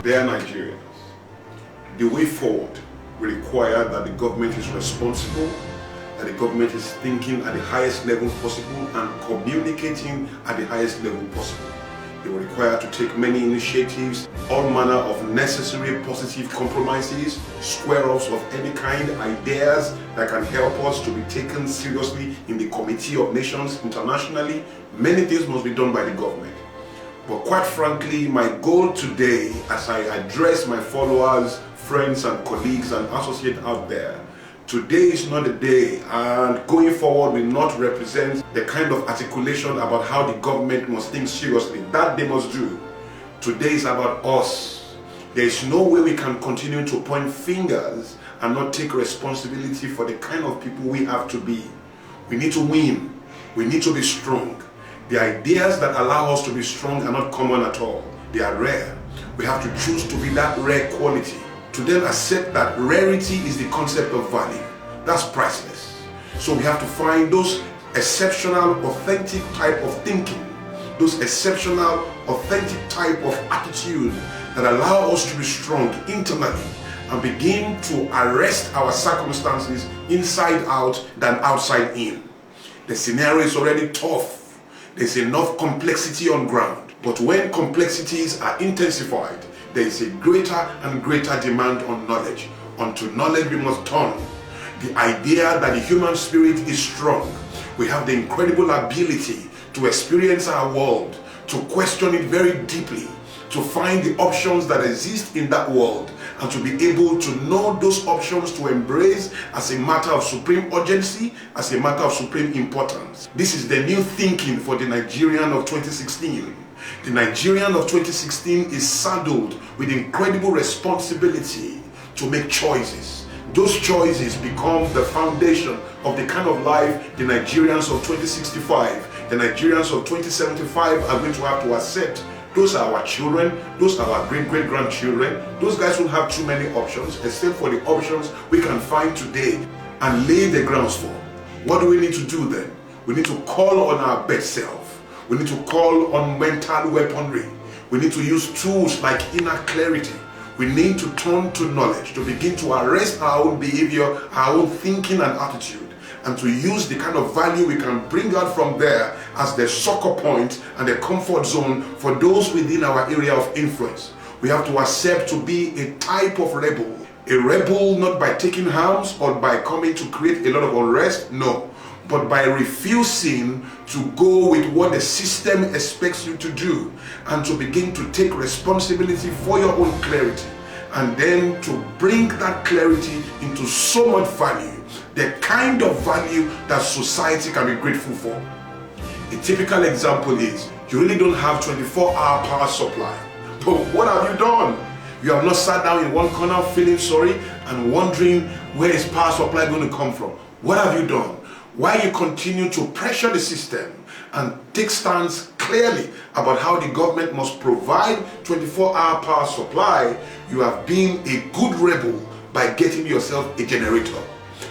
Dear Nigerians, the way forward will require that the government is responsible, that the government is thinking at the highest level possible and communicating at the highest level possible. It will require to take many initiatives, all manner of necessary positive compromises, square-offs of any kind, ideas that can help us to be taken seriously in the Committee of Nations internationally. Many things must be done by the government. But quite frankly, my goal today, as I address my followers, friends and colleagues and associates out there, today is not the day, and going forward will not represent the kind of articulation about how the government must think seriously. That they must do. Today is about us. There is no way we can continue to point fingers and not take responsibility for the kind of people we have to be. We need to win. We need to be strong. The ideas that allow us to be strong are not common at all. They are rare. We have to choose to be that rare quality. To then accept that rarity is the concept of value. That's priceless. So we have to find those exceptional, authentic type of thinking, those exceptional, authentic type of attitude that allow us to be strong internally and begin to arrest our circumstances inside out than outside in. The scenario is already tough. There's enough complexity on ground. But when complexities are intensified, there is a greater and greater demand on knowledge. Unto knowledge we must turn. The idea that the human spirit is strong. We have the incredible ability to experience our world, to question it very deeply, to find the options that exist in that world, and to be able to know those options to embrace as a matter of supreme urgency, as a matter of supreme importance. This is the new thinking for the Nigerian of 2016. The Nigerian of 2016 is saddled with incredible responsibility to make choices. Those choices become the foundation of the kind of life the Nigerians of 2065, the Nigerians of 2075 are going to have to accept. Those are our children, those are our great-great-grandchildren. Those guys won't have too many options except for the options we can find today and lay the grounds for. What do we need to do then? We need to call on our best self. We need to call on mental weaponry. We need to use tools like inner clarity. We need to turn to knowledge to begin to arrest our own behavior, our own thinking and attitude, and to use the kind of value we can bring out from there as the succor point and the comfort zone for those within our area of influence. We have to accept to be a type of rebel. A rebel not by taking arms or by coming to create a lot of unrest, no, but by refusing to go with what the system expects you to do and to begin to take responsibility for your own clarity, and then to bring that clarity into so much value, the kind of value that society can be grateful for. A typical example is you really don't have 24-hour power supply. But what have you done? You have not sat down in one corner feeling sorry and wondering where is power supply going to come from. What have you done? Why you continue to pressure the system and take stance clearly about how the government must provide 24-hour power supply, you have been a good rebel by getting yourself a generator.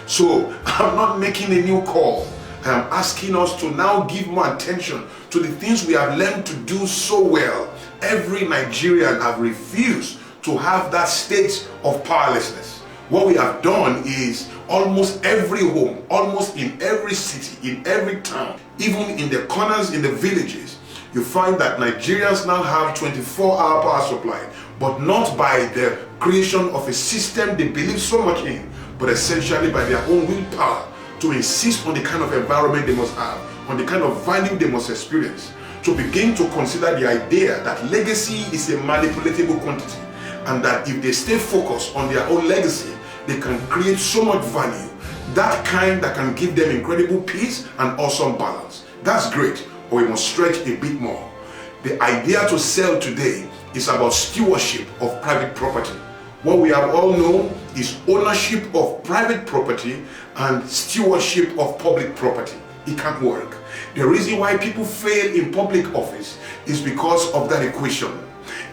So I'm not making a new call. I am asking us to now give more attention to the things we have learned to do so well. Every Nigerian have refused to have that state of powerlessness. What we have done is almost every home, almost in every city, in every town, even in the corners, in the villages, you find that Nigerians now have 24-hour power supply, but not by the creation of a system they believe so much in, but essentially by their own willpower to insist on the kind of environment they must have, on the kind of value they must experience, to begin to consider the idea that legacy is a manipulatable quantity, and that if they stay focused on their own legacy, they can create so much value, that kind that can give them incredible peace and awesome balance. That's great, but we must stretch a bit more. The idea to sell today is about stewardship of private property. What we have all known is ownership of private property and stewardship of public property. It can't work. The reason why people fail in public office is because of that equation.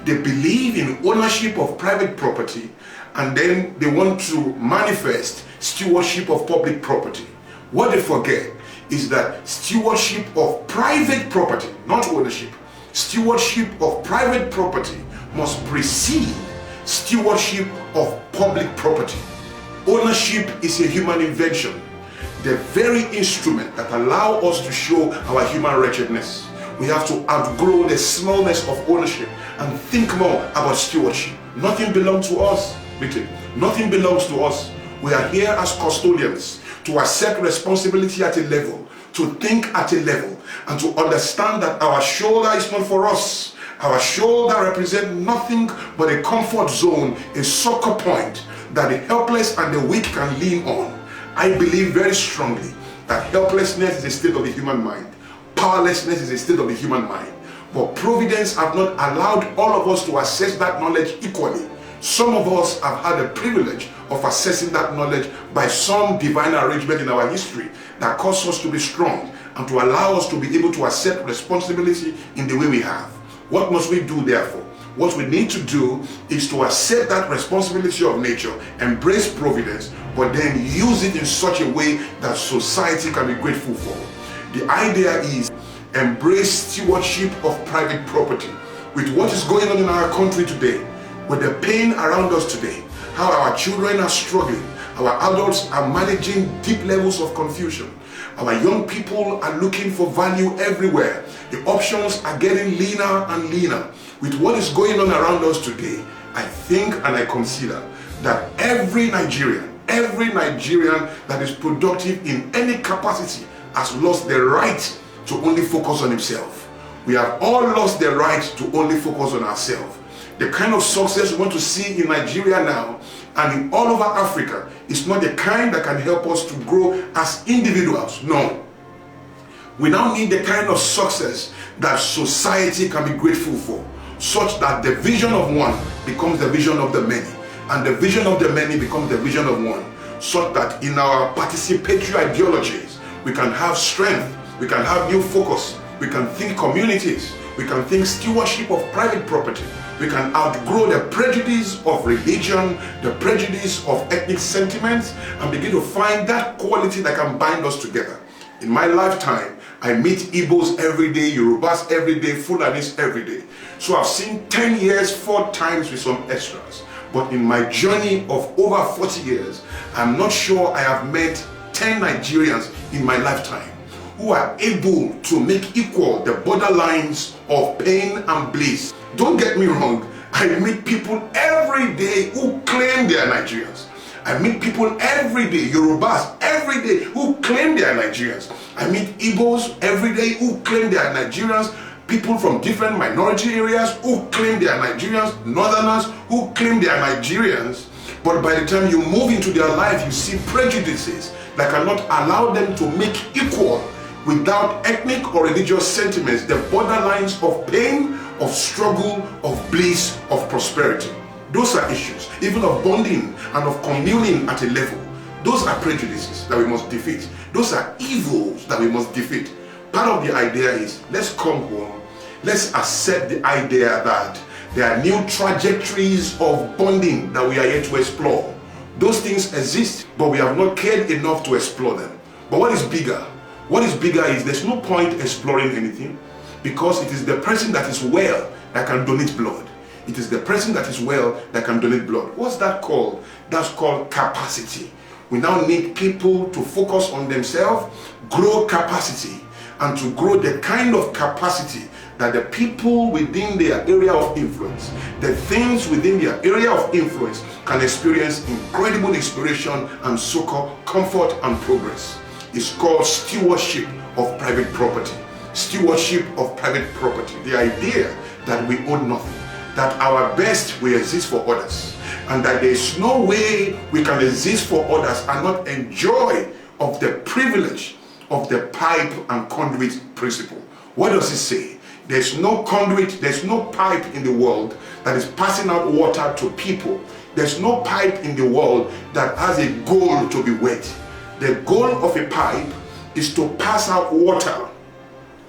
They believe in ownership of private property, and then they want to manifest stewardship of public property. What they forget is that stewardship of private property, not ownership, stewardship of private property must precede Stewardship of public property. Ownership is a human invention, the very instrument that allows us to show our human wretchedness. We have to outgrow the smallness of ownership and think more about stewardship. Nothing belongs to us, Britain. Nothing belongs to us. We are here as custodians to accept responsibility at a level, to think at a level, and to understand that our shoulder is not for us. Our shoulder represents nothing but a comfort zone, a succor point that the helpless and the weak can lean on. I believe very strongly that helplessness is a state of the human mind. Powerlessness is a state of the human mind. But providence have not allowed all of us to access that knowledge equally. Some of us have had the privilege of accessing that knowledge by some divine arrangement in our history that caused us to be strong and to allow us to be able to accept responsibility in the way we have. What must we do therefore? What we need to do is to accept that responsibility of nature, embrace providence, but then use it in such a way that society can be grateful for. The idea is embrace stewardship of private property. With what is going on in our country today, with the pain around us today, how our children are struggling, our adults are managing deep levels of confusion, our young people are looking for value everywhere, the options are getting leaner and leaner. With what is going on around us today, I think and I consider that every Nigerian that is productive in any capacity has lost the right to only focus on himself. We have all lost the right to only focus on ourselves. The kind of success we want to see in Nigeria now and in all over Africa is not the kind that can help us to grow as individuals. No. We now need the kind of success that society can be grateful for, such that the vision of one becomes the vision of the many, and the vision of the many becomes the vision of one, such that in our participatory ideologies, we can have strength, we can have new focus, we can think communities, we can think stewardship of private property, we can outgrow the prejudice of religion, the prejudice of ethnic sentiments, and begin to find that quality that can bind us together. In my lifetime, I meet Igbos every day, Yorubas every day, Fulanis every day. So I've seen 10 years 4 times with some extras. But in my journey of over 40 years, I'm not sure I have met 10 Nigerians in my lifetime who are able to make equal the borderlines of pain and bliss. Don't get me wrong, I meet people every day who claim they are Nigerians. I meet people every day, Yorubas every day, who claim they are Nigerians. I meet Igbos every day who claim they are Nigerians. People from different minority areas who claim they are Nigerians. Northerners who claim they are Nigerians. But by the time you move into their life, you see prejudices that cannot allow them to make equal, without ethnic or religious sentiments, the borderlines of pain, of struggle, of bliss, of prosperity. Those are issues, even of bonding and of communing at a level. Those are prejudices that we must defeat. Those are evils that we must defeat. Part of the idea is, let's come home, let's accept the idea that there are new trajectories of bonding that we are yet to explore. Those things exist, but we have not cared enough to explore them. But what is bigger? What is bigger is there's no point exploring anything, because it is the person that is well that can donate blood. It is the person that is well that can donate blood. What's that called? That's called capacity. We now need people to focus on themselves, grow capacity, and to grow the kind of capacity that the people within their area of influence, the things within their area of influence, can experience incredible inspiration and succor, comfort and progress. It's called stewardship of private property. Stewardship of private property. The idea that we own nothing, that our best will exist for others, and that there is no way we can exist for others and not enjoy of the privilege of the pipe and conduit principle. What does it say? There's no conduit, there's no pipe in the world that is passing out water to people. There's no pipe in the world that has a goal to be wet. The goal of a pipe is to pass out water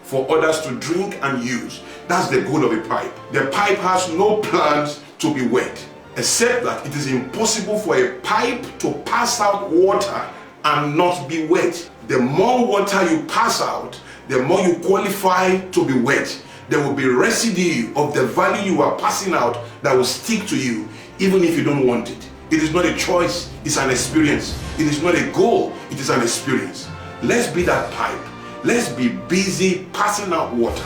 for others to drink and use. That's the goal of a pipe. The pipe has no plans to be wet, except that it is impossible for a pipe to pass out water and not be wet. The more water you pass out, the more you qualify to be wet. There will be residue of the value you are passing out that will stick to you even if you don't want it. It is not a choice, it's an experience. It is not a goal, it is an experience. Let's be that pipe. Let's be busy passing out water.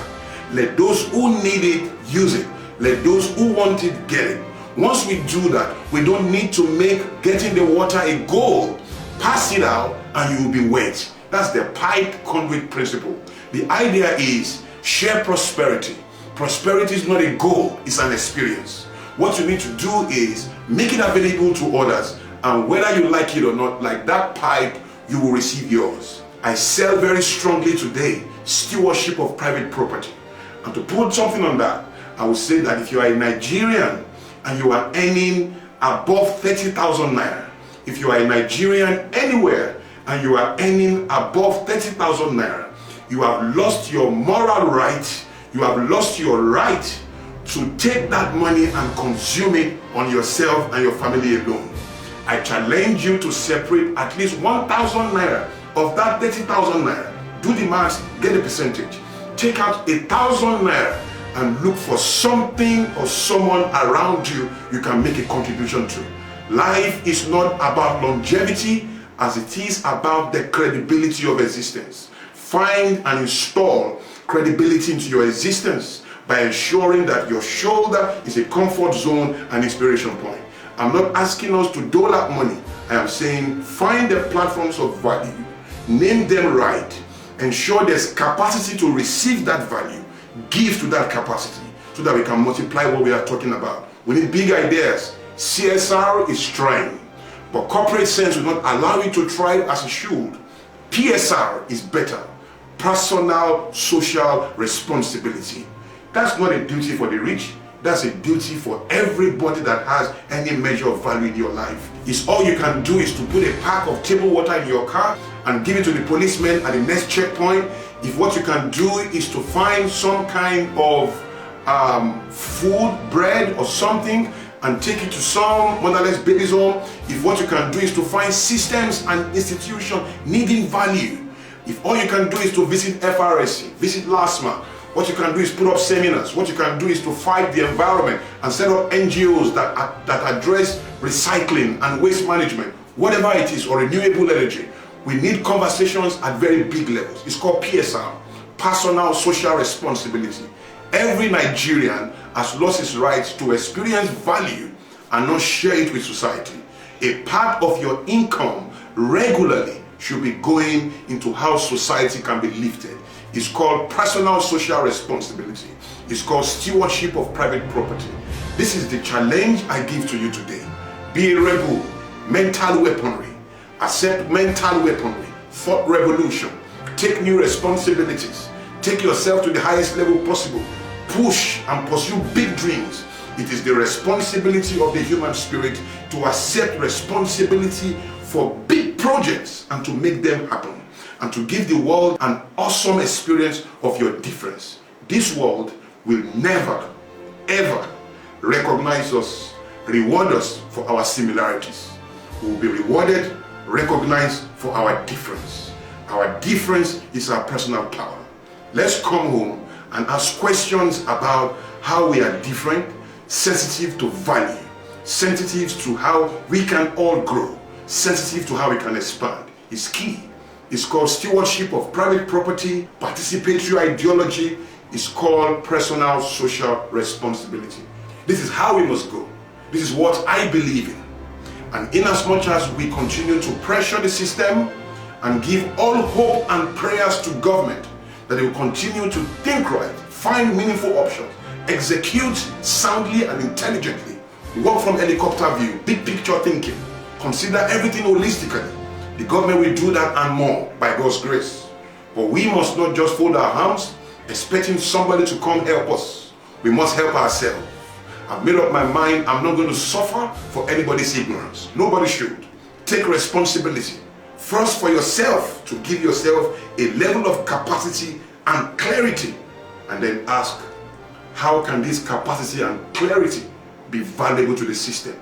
Let those who need it use it. Let those who want it get it. Once we do that, we don't need to make getting the water a goal. Pass it out and you will be wet. That's the pipe conduit principle. The idea is share prosperity. Prosperity is not a goal, it's an experience. What you need to do is make it available to others, and whether you like it or not, like that pipe, you will receive yours. I sell very strongly today stewardship of private property. And to put something on that, I would say that if you are a Nigerian and you are earning above 30,000 naira, if you are a Nigerian anywhere and you are earning above 30,000 naira, you have lost your moral right, you have lost your right to take that money and consume it on yourself and your family alone. I challenge you to separate at least 1,000 naira of that 30,000 naira. Do the math, get a percentage. Take out 1,000 naira and look for something or someone around you you can make a contribution to. Life is not about longevity as it is about the credibility of existence. Find and install credibility into your existence by ensuring that your shoulder is a comfort zone and inspiration point. I'm not asking us to dole out money. I am saying find the platforms of value, name them right, ensure there's capacity to receive that value, give to that capacity so that we can multiply what we are talking about. We need big ideas. CSR is trying, but corporate sense will not allow you to try as it should. PSR is better. Personal social responsibility. That's not a duty for the rich. That's a duty for everybody that has any measure of value in your life. It's all you can do is to put a pack of table water in your car and give it to the policeman at the next checkpoint. If what you can do is to find some kind of food, bread or something and take it to some motherless baby's home, if what you can do is to find systems and institutions needing value, if all you can do is to visit FRSC, visit LASMA, what you can do is put up seminars, what you can do is to fight the environment and set up NGOs that address recycling and waste management, whatever it is, or renewable energy. We need conversations at very big levels. It's called PSR, personal social responsibility. Every Nigerian has lost his right to experience value and not share it with society. A part of your income regularly should be going into how society can be lifted. It's called personal social responsibility. It's called stewardship of private property. This is the challenge I give to you today. Be a rebel, mental weaponry. Accept mental weaponry, thought revolution. Take new responsibilities. Take yourself to the highest level possible. Push and pursue big dreams. It is the responsibility of the human spirit to accept responsibility for big projects and to make them happen, and to give the world an awesome experience of your difference. This world will never, ever recognize us, reward us for our similarities. We will be rewarded, recognized for our difference. Our difference is our personal power. Let's come home and ask questions about how we are different, sensitive to value, sensitive to how we can all grow, sensitive to how we can expand. It's key. It's called stewardship of private property, participatory ideology. It's called personal social responsibility. This is how we must go. This is what I believe in. And in as much as we continue to pressure the system and give all hope and prayers to government that they will continue to think right, find meaningful options, execute soundly and intelligently, work from helicopter view, big picture thinking, consider everything holistically. The government will do that and more by God's grace. But we must not just fold our arms expecting somebody to come help us. We must help ourselves. I've made up my mind, I'm not going to suffer for anybody's ignorance. Nobody should. Take responsibility. First for yourself, to give yourself a level of capacity and clarity. And then ask, how can this capacity and clarity be valuable to the system?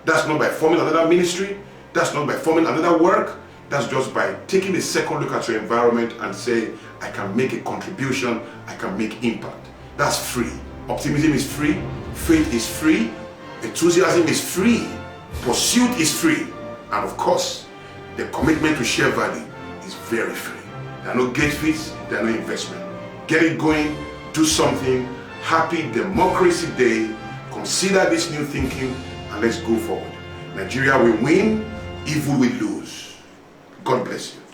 That's not by forming another ministry. That's not by forming another work. That's just by taking a second look at your environment and say, I can make a contribution, I can make impact. That's free. Optimism is free, faith is free, Enthusiasm is free, pursuit is free, and of course, the commitment to share value is very free. There are no gate fees, there are no investment. Get it going, do something. Happy Democracy Day. Consider this new thinking and let's go forward. Nigeria will win, evil will lose. God bless you.